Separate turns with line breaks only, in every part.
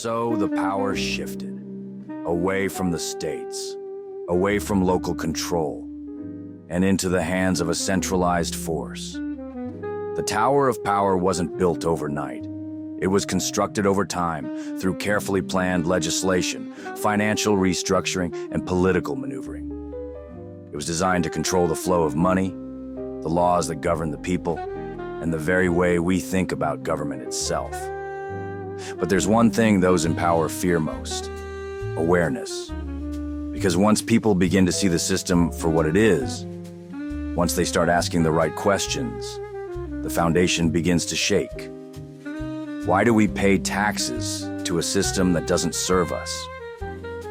So the power shifted, away from the states, away from local control, and into the hands of a centralized force. The Tower of Power wasn't built overnight. It was constructed over time through carefully planned legislation, financial restructuring, and political maneuvering. It was designed to control the flow of money, the laws that govern the people, and the very way we think about government itself. But there's one thing those in power fear most: awareness. Because once people begin to see the system for what it is, once they start asking the right questions, the foundation begins to shake. Why do we pay taxes to a system that doesn't serve us?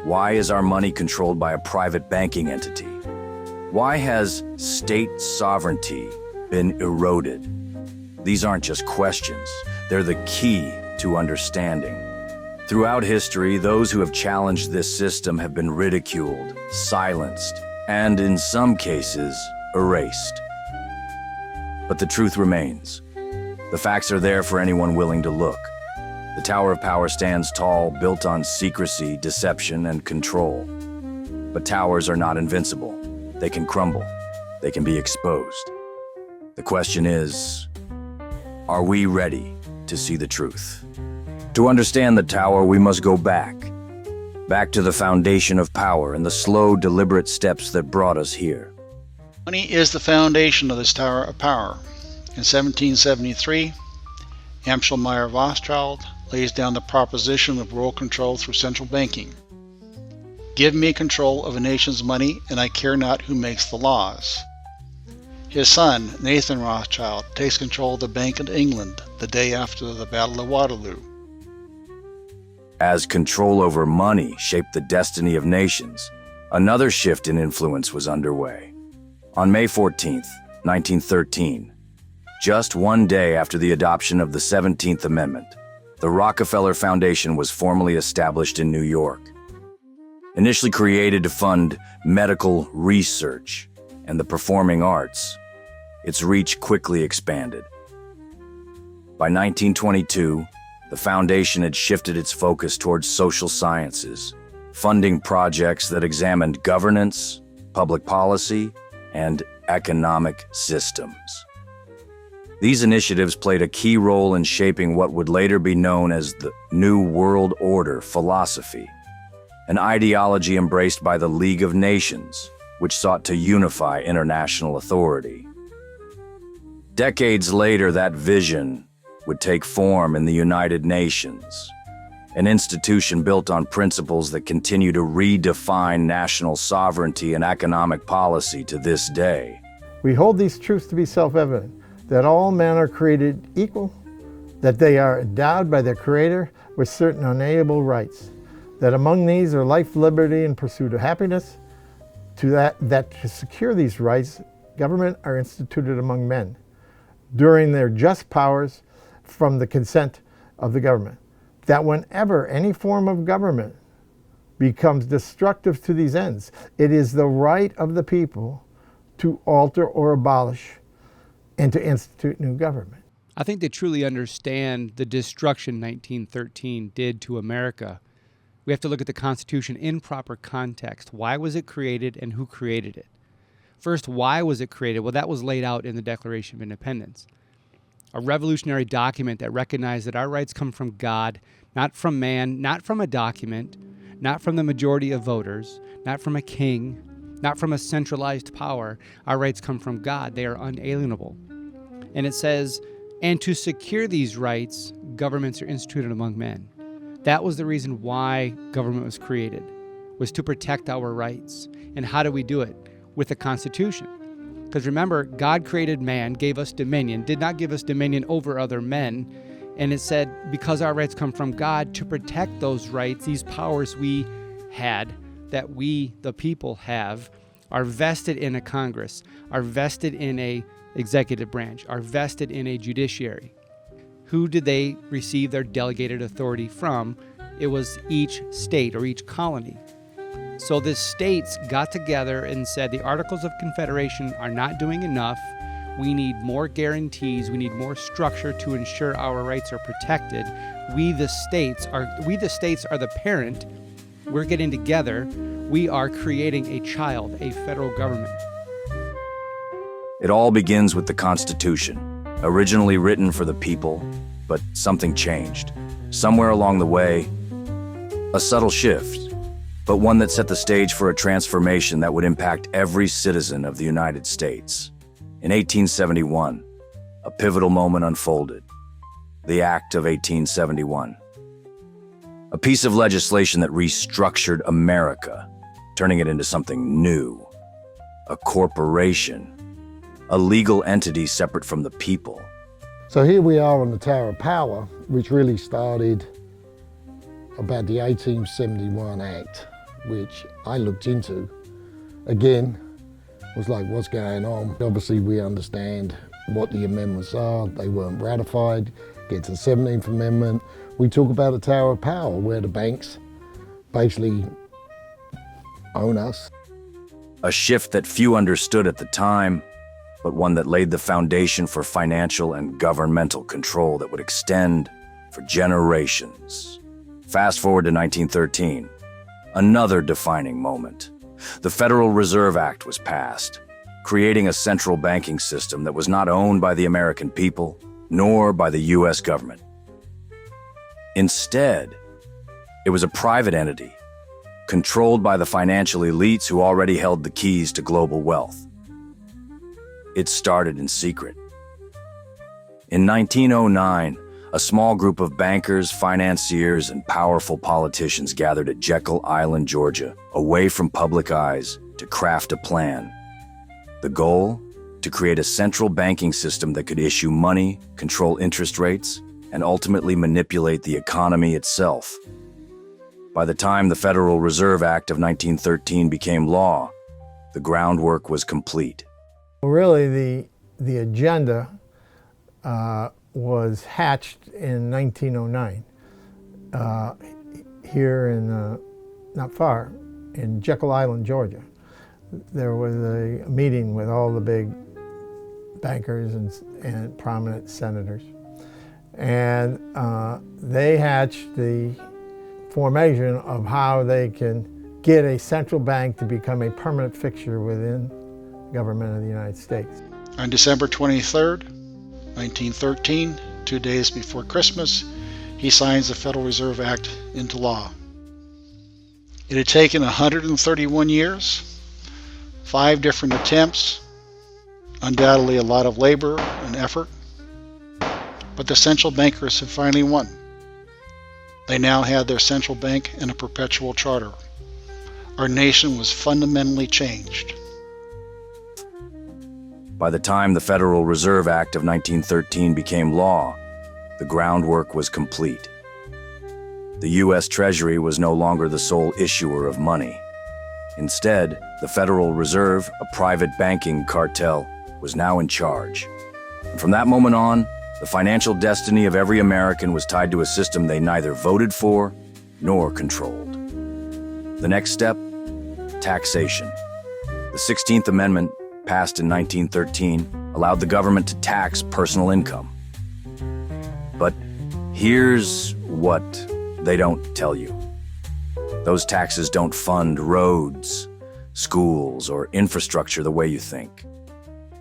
Why is our money controlled by a private banking entity? Why has state sovereignty been eroded? These aren't just questions, they're the key to understanding. Throughout history, those who have challenged this system have been ridiculed, silenced, and in some cases, erased. But the truth remains. The facts are there for anyone willing to look. The Tower of Power stands tall, built on secrecy, deception, and control. But towers are not invincible. They can crumble. They can be exposed. The question is, are we ready to see the truth? To understand the tower, we must go back to the foundation of power and the slow, deliberate steps that brought us here.
Money is the foundation of this Tower of Power. In 1773, Amschel Meyer Rothschild lays down the proposition of world control through central banking. Give me control of a nation's money, and I care not who makes the laws. His son, Nathan Rothschild, takes control of the Bank of England the day after the Battle of Waterloo.
As control over money shaped the destiny of nations, another shift in influence was underway. On May 14, 1913, just one day after the adoption of the 17th Amendment, the Rockefeller Foundation was formally established in New York. Initially created to fund medical research and the performing arts, its reach quickly expanded. By 1922, the foundation had shifted its focus towards social sciences, funding projects that examined governance, public policy, and economic systems. These initiatives played a key role in shaping what would later be known as the New World Order philosophy, an ideology embraced by the League of Nations, which sought to unify international authority. Decades later, that vision would take form in the United Nations, an institution built on principles that continue to redefine national sovereignty and economic policy to this day.
We hold these truths to be self-evident, that all men are created equal, that they are endowed by their Creator with certain unalienable rights, that among these are life, liberty, and pursuit of happiness, that to secure these rights, government are instituted among men, during their just powers from the consent of the government, that whenever any form of government becomes destructive to these ends, it is the right of the people to alter or abolish and to institute new government.
I think they truly understand the destruction 1913 did to America. We have to look at the Constitution in proper context. Why was it created and who created it? First, why was it created? Well, that was laid out in the Declaration of Independence, a revolutionary document that recognized that our rights come from God, not from man, not from a document, not from the majority of voters, not from a king, not from a centralized power. Our rights come from God. They are unalienable. And it says, and to secure these rights, governments are instituted among men. That was the reason why government was created, was to protect our rights. And how do we do it? With the Constitution. Because remember, God created man, gave us dominion, did not give us dominion over other men. And it said, because our rights come from God, to protect those rights, these powers we had, that we, the people, have, are vested in a Congress, are vested in a executive branch, are vested in a judiciary. Who did they receive their delegated authority from? It was each state or each colony. So the states got together and said the Articles of Confederation are not doing enough. We need more guarantees. We need more structure to ensure our rights are protected. We the states are the parent. We're getting together. We are creating a child, a federal government.
It all begins with the Constitution, originally written for the people, but something changed. Somewhere along the way, a subtle shift, but one that set the stage for a transformation that would impact every citizen of the United States. In 1871, a pivotal moment unfolded, the Act of 1871. A piece of legislation that restructured America, turning it into something new, a corporation, a legal entity separate from the people.
So here we are on the Tower of Power, which really started about the 1871 Act, which I looked into. Again, was like, what's going on? Obviously, we understand what the amendments are. They weren't ratified. Get to the 17th Amendment. We talk about the Tower of Power, where the banks basically own us.
A shift that few understood at the time, but one that laid the foundation for financial and governmental control that would extend for generations. Fast forward to 1913, another defining moment. The Federal Reserve Act was passed, creating a central banking system that was not owned by the American people, nor by the U.S. government. Instead, it was a private entity, controlled by the financial elites who already held the keys to global wealth. It started in secret. In 1909, a small group of bankers, financiers, and powerful politicians gathered at Jekyll Island, Georgia, away from public eyes, to craft a plan. The goal? To create a central banking system that could issue money, control interest rates, and ultimately manipulate the economy itself. By the time the Federal Reserve Act of 1913 became law, the groundwork was complete.
Really, the agenda was hatched in 1909 here in, not far, in Jekyll Island, Georgia. There was a meeting with all the big bankers and prominent senators. And they hatched the formation of how they can get a central bank to become a permanent fixture within the government of the United States.
On December 23rd, 1913, 2 days before Christmas, he signs the Federal Reserve Act into law. It had taken 131 years, 5 different attempts, undoubtedly a lot of labor and effort, but the central bankers had finally won. They now had their central bank and a perpetual charter. Our nation was fundamentally changed.
By the time the Federal Reserve Act of 1913 became law, the groundwork was complete. The U.S. Treasury was no longer the sole issuer of money. Instead, the Federal Reserve, a private banking cartel, was now in charge. And from that moment on, the financial destiny of every American was tied to a system they neither voted for nor controlled. The next step? Taxation. The 16th Amendment, passed in 1913, allowed the government to tax personal income. But here's what they don't tell you. Those taxes don't fund roads, schools, or infrastructure the way you think.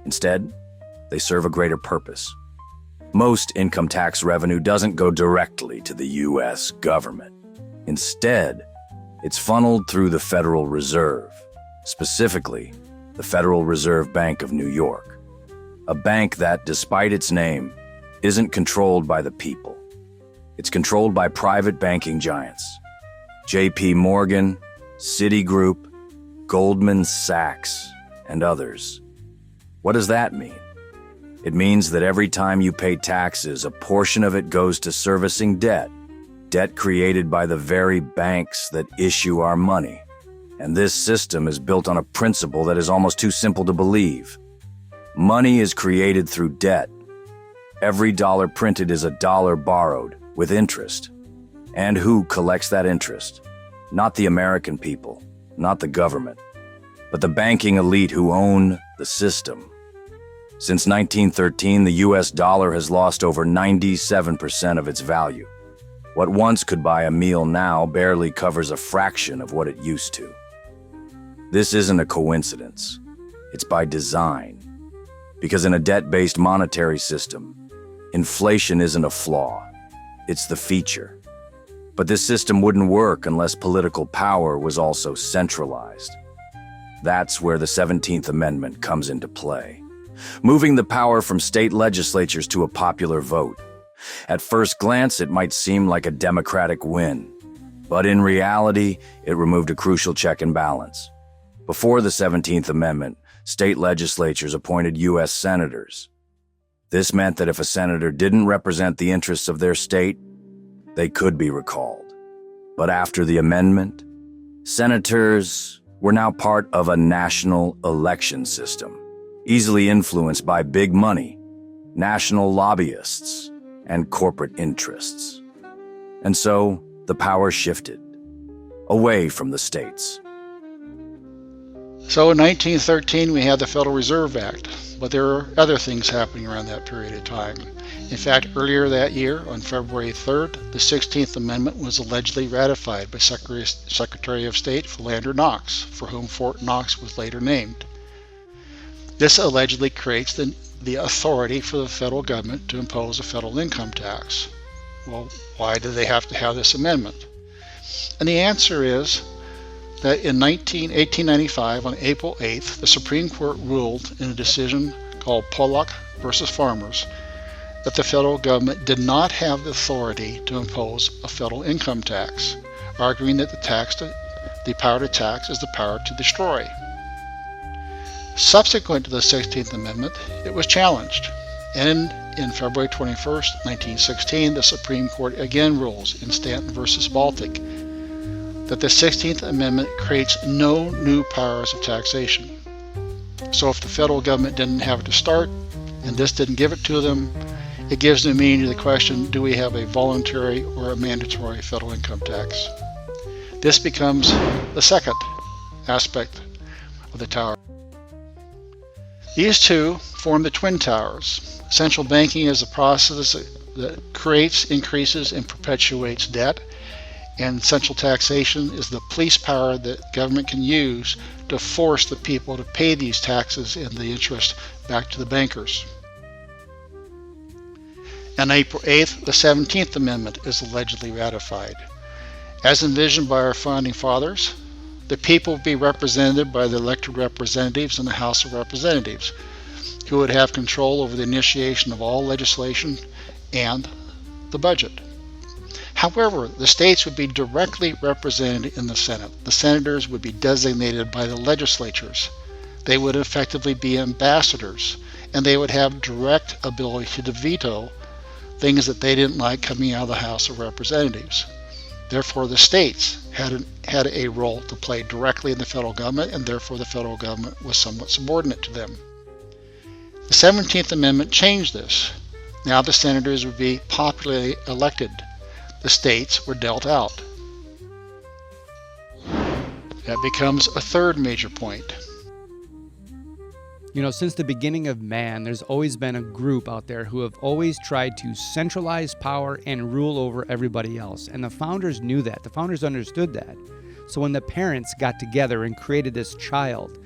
Instead, they serve a greater purpose. Most income tax revenue doesn't go directly to the U.S. government. Instead, it's funneled through the Federal Reserve, specifically the Federal Reserve Bank of New York, a bank that, despite its name, isn't controlled by the people. It's controlled by private banking giants. J.P. Morgan, Citigroup, Goldman Sachs, and others. What does that mean? It means that every time you pay taxes, a portion of it goes to servicing debt created by the very banks that issue our money. And this system is built on a principle that is almost too simple to believe. Money is created through debt. Every dollar printed is a dollar borrowed, with interest. And who collects that interest? Not the American people, not the government, but the banking elite who own the system. Since 1913, the US dollar has lost over 97% of its value. What once could buy a meal now barely covers a fraction of what it used to. This isn't a coincidence. It's by design. Because in a debt-based monetary system, inflation isn't a flaw, it's the feature. But this system wouldn't work unless political power was also centralized. That's where the 17th Amendment comes into play, moving the power from state legislatures to a popular vote. At first glance, it might seem like a democratic win, but in reality, it removed a crucial check and balance. Before the 17th Amendment, state legislatures appointed U.S. senators. This meant that if a senator didn't represent the interests of their state, they could be recalled. But after the amendment, senators were now part of a national election system, easily influenced by big money, national lobbyists, and corporate interests. And so, the power shifted, away from the states.
So in 1913, we had the Federal Reserve Act, but there are other things happening around that period of time. In fact, earlier that year, on February 3rd, the 16th Amendment was allegedly ratified by Secretary of State Philander Knox, for whom Fort Knox was later named. This allegedly creates the authority for the federal government to impose a federal income tax. Well, why do they have to have this amendment? And the answer is that in 1895, on April 8th, the Supreme Court ruled in a decision called Pollock versus Farmers that the federal government did not have the authority to impose a federal income tax, arguing that the power to tax is the power to destroy. Subsequent to the 16th Amendment, it was challenged, and in February 21st, 1916, the Supreme Court again rules in Stanton versus Baltic that the 16th Amendment creates no new powers of taxation. So if the federal government didn't have it to start, and this didn't give it to them, it gives the meaning to the question, do we have a voluntary or a mandatory federal income tax? This becomes the second aspect of the tower. These two form the twin towers. Central banking is a process that creates, increases, and perpetuates debt, and central taxation is the police power that government can use to force the people to pay these taxes and the interest back to the bankers. On April 8th, the 17th Amendment is allegedly ratified. As envisioned by our founding fathers, the people would be represented by the elected representatives in the House of Representatives, who would have control over the initiation of all legislation and the budget. However, the states would be directly represented in the Senate. The senators would be designated by the legislatures. They would effectively be ambassadors, and they would have direct ability to veto things that they didn't like coming out of the House of Representatives. Therefore, the states had a role to play directly in the federal government, and therefore the federal government was somewhat subordinate to them. The 17th Amendment changed this. Now the senators would be popularly elected. The states were dealt out. That becomes a third major point.
You know, since the beginning of man, there's always been a group out there who have always tried to centralize power and rule over everybody else. And the founders knew that. The founders understood that. So when the parents got together and created this child,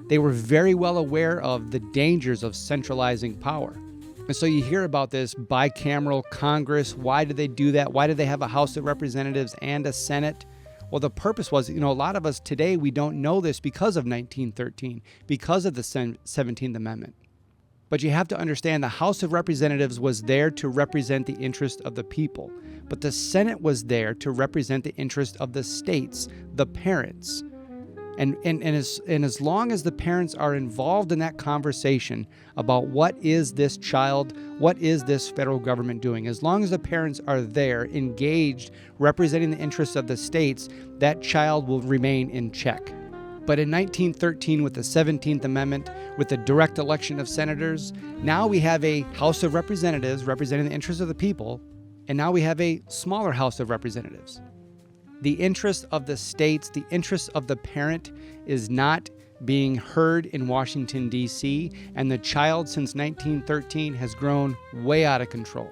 they were very well aware of the dangers of centralizing power. And so you hear about this bicameral Congress. Why did they do that? Why did they have a House of Representatives and a Senate? Well, the purpose was, a lot of us today, we don't know this because of 1913, because of the 17th Amendment. But you have to understand the House of Representatives was there to represent the interest of the people. But the Senate was there to represent the interest of the states, the parents. And as long as the parents are involved in that conversation about what is this child, what is this federal government doing, as long as the parents are there, engaged, representing the interests of the states, that child will remain in check. But in 1913, with the 17th Amendment, with the direct election of senators, now we have a House of Representatives representing the interests of the people, and now we have a smaller House of Representatives. The interest of the states, the interest of the parent is not being heard in Washington, D.C., and the child since 1913 has grown way out of control.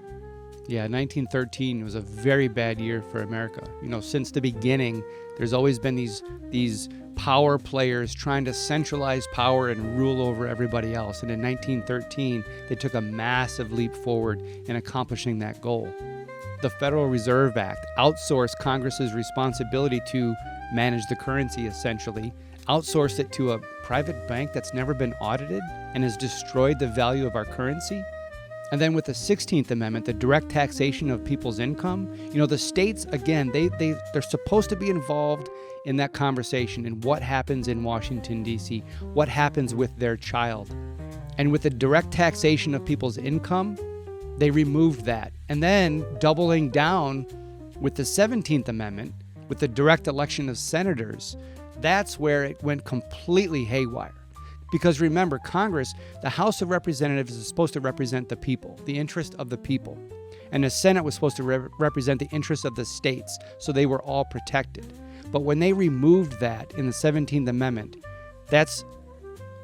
Yeah, 1913 was a very bad year for America. You know, since the beginning, there's always been these power players trying to centralize power and rule over everybody else. And in 1913, they took a massive leap forward in accomplishing that goal. The Federal Reserve Act outsourced Congress's responsibility to manage the currency, essentially, outsourced it to a private bank that's never been audited and has destroyed the value of our currency. And then with the 16th Amendment, the direct taxation of people's income, you know, the states, again, they're supposed to be involved in that conversation and what happens in Washington, D.C., what happens with their child. And with the direct taxation of people's income, they removed that. And then doubling down with the 17th Amendment, with the direct election of senators, that's where it went completely haywire. Because remember, Congress, the House of Representatives is supposed to represent the people, the interest of the people. And the Senate was supposed to represent the interests of the states, so they were all protected. But when they removed that in the 17th Amendment, that's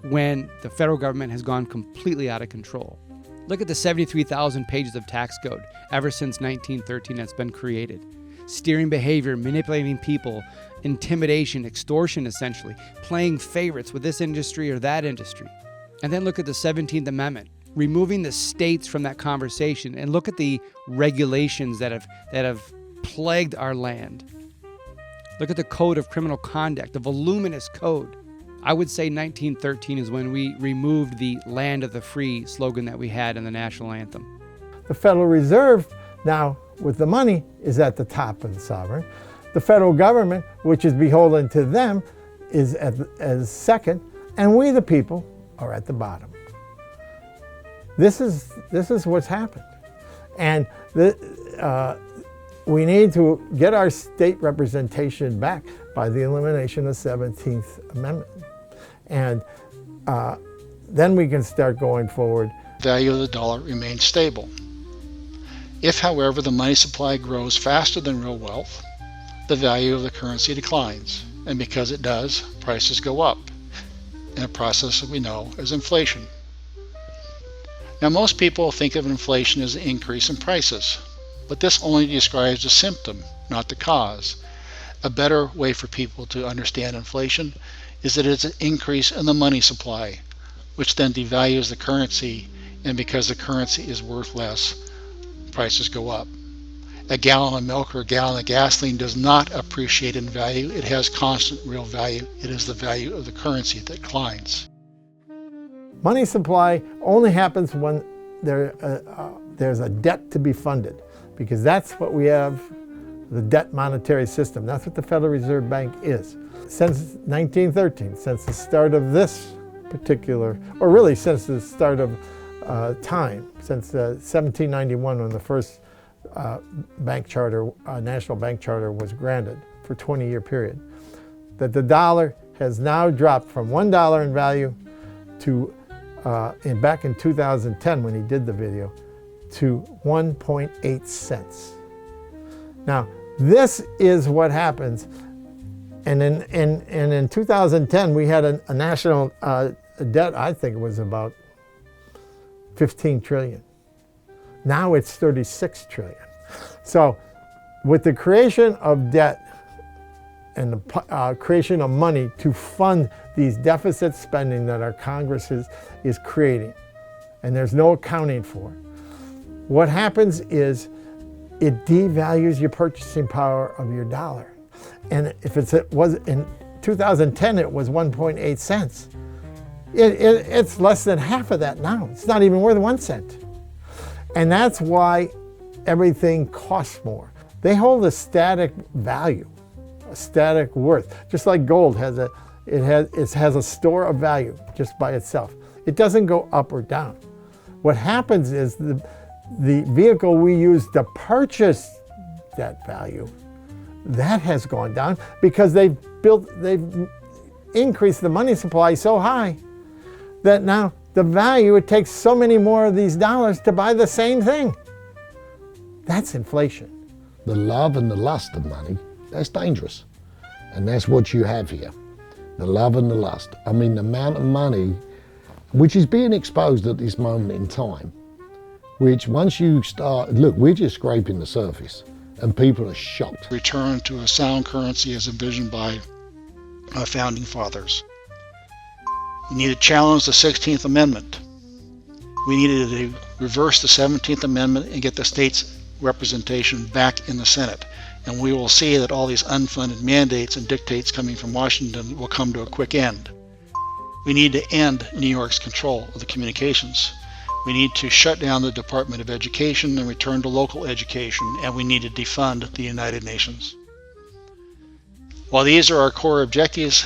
when the federal government has gone completely out of control. Look at the 73,000 pages of tax code ever since 1913 that's been created. Steering behavior, manipulating people, intimidation, extortion, essentially, playing favorites with this industry or that industry. And then look at the 17th Amendment, removing the states from that conversation, and look at the regulations that have plagued our land. Look at the Code of Criminal Conduct, the voluminous code. I would say 1913 is when we removed the land of the free slogan that we had in the national anthem.
The Federal Reserve now, with the money, is at the top of the sovereign. The federal government, which is beholden to them, is as second, and we the people are at the bottom. This is what's happened. And we need to get our state representation back by the elimination of the 17th Amendment. And then we can start going forward.
The value of the dollar remains stable. If, however, the money supply grows faster than real wealth, the value of the currency declines. And because it does, prices go up in a process that we know as inflation. Now, most people think of inflation as an increase in prices, but this only describes the symptom, not the cause. A better way for people to understand inflation is that it's an increase in the money supply, which then devalues the currency, and because the currency is worth less, prices go up. A gallon of milk or a gallon of gasoline does not appreciate in value. It has constant real value. It is the value of the currency that declines.
Money supply only happens when there's a debt to be funded, because that's what we have, the debt monetary system. That's what the Federal Reserve Bank is. Since 1913, since the start of this particular, or really since the start of time, since 1791 when the first bank charter, national bank charter was granted for a 20-year period, that the dollar has now dropped from $1 in value to, back in 2010 when he did the video, to 1.8 cents. Now, this is what happens. And in 2010, we had a national debt, I think it was about 15 trillion. Now it's 36 trillion. So with the creation of debt and the creation of money to fund these deficit spending that our Congress is creating, and there's no accounting for, what happens is it devalues your purchasing power of your dollar. And if it was in 2010, it was 1.8 cents. It's less than half of that now. It's not even worth 1 cent. And that's why everything costs more. They hold a static value, a static worth. Just like gold has a store of value just by itself. It doesn't go up or down. What happens is the vehicle we use to purchase that value, that has gone down because they've increased the money supply so high that now the value, it takes so many more of these dollars to buy the same thing. That's inflation.
The love and the lust of money, that's dangerous. And that's what you have here. the love and the lust. I mean, the amount of money which is being exposed at this moment in time, which once you start, look, we're just scraping the surface and people are shocked.
Return to a sound currency as envisioned by our founding fathers. We need to challenge the 16th Amendment. We needed to reverse the 17th Amendment and get the states' representation back in the Senate. And we will see that all these unfunded mandates and dictates coming from Washington will come to a quick end. We need to end New York's control of the communications. We need to shut down the Department of Education and return to local education, and we need to defund the United Nations. While these are our core objectives,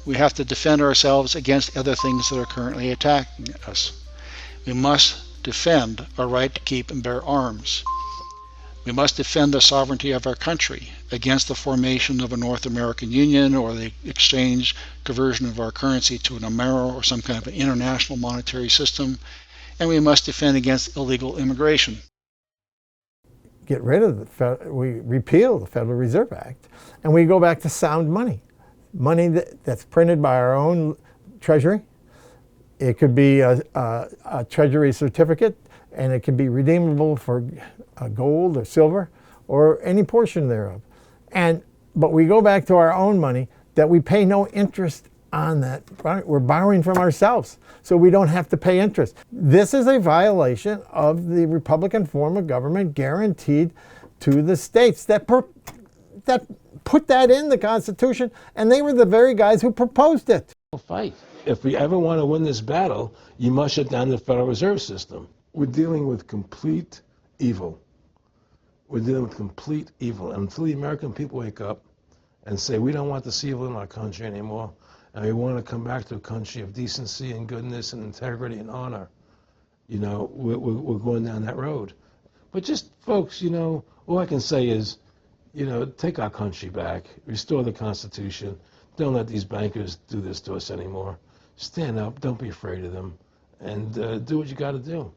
we have to defend ourselves against other things that are currently attacking us. We must defend our right to keep and bear arms. We must defend the sovereignty of our country against the formation of a North American Union or the exchange conversion of our currency to an Amero or some kind of an international monetary system. And we must defend against illegal immigration.
Get rid of we repeal the Federal Reserve Act, and we go back to sound money. Money that's printed by our own treasury. It could be a treasury certificate, and it can be redeemable for gold or silver or any portion thereof. But we go back to our own money that we pay no interest on that. We're borrowing from ourselves, so we don't have to pay interest. This is a violation of the Republican form of government guaranteed to the states that put that in the Constitution, and they were the very guys who proposed it.
Fight. If we ever want to win this battle, you must shut down the Federal Reserve System. We're dealing with complete evil. We're dealing with complete evil. And until the American people wake up and say, we don't want this evil in our country anymore, and we want to come back to a country of decency and goodness and integrity and honor, you know, we're going down that road. But just, folks, you know, all I can say is, you know, take our country back, restore the Constitution. Don't let these bankers do this to us anymore. Stand up, don't be afraid of them, and do what you got to do.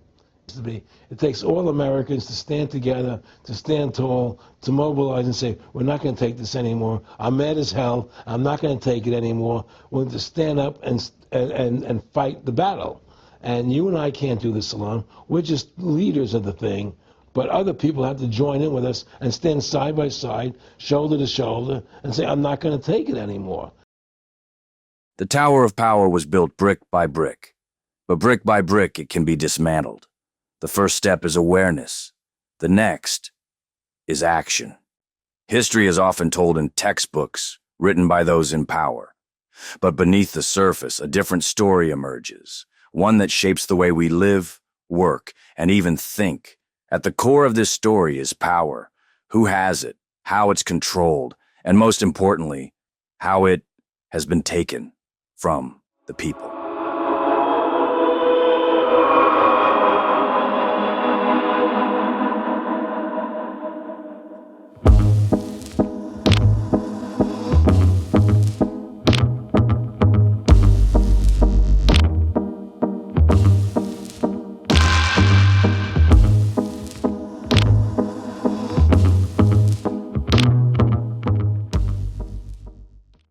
It takes all Americans to stand together, to stand tall, to mobilize and say, we're not going to take this anymore. I'm mad as hell. I'm not going to take it anymore. We're going to stand up and fight the battle. And you and I can't do this alone. We're just leaders of the thing. But other people have to join in with us and stand side by side, shoulder to shoulder, and say, I'm not going to take it anymore.
The Tower of Power was built brick by brick, but brick by brick it can be dismantled. The first step is awareness. The next is action. History is often told in textbooks written by those in power. But beneath the surface, a different story emerges, one that shapes the way we live, work, and even think. At the core of this story is power. Who has it, how it's controlled, and most importantly, how it has been taken from the people.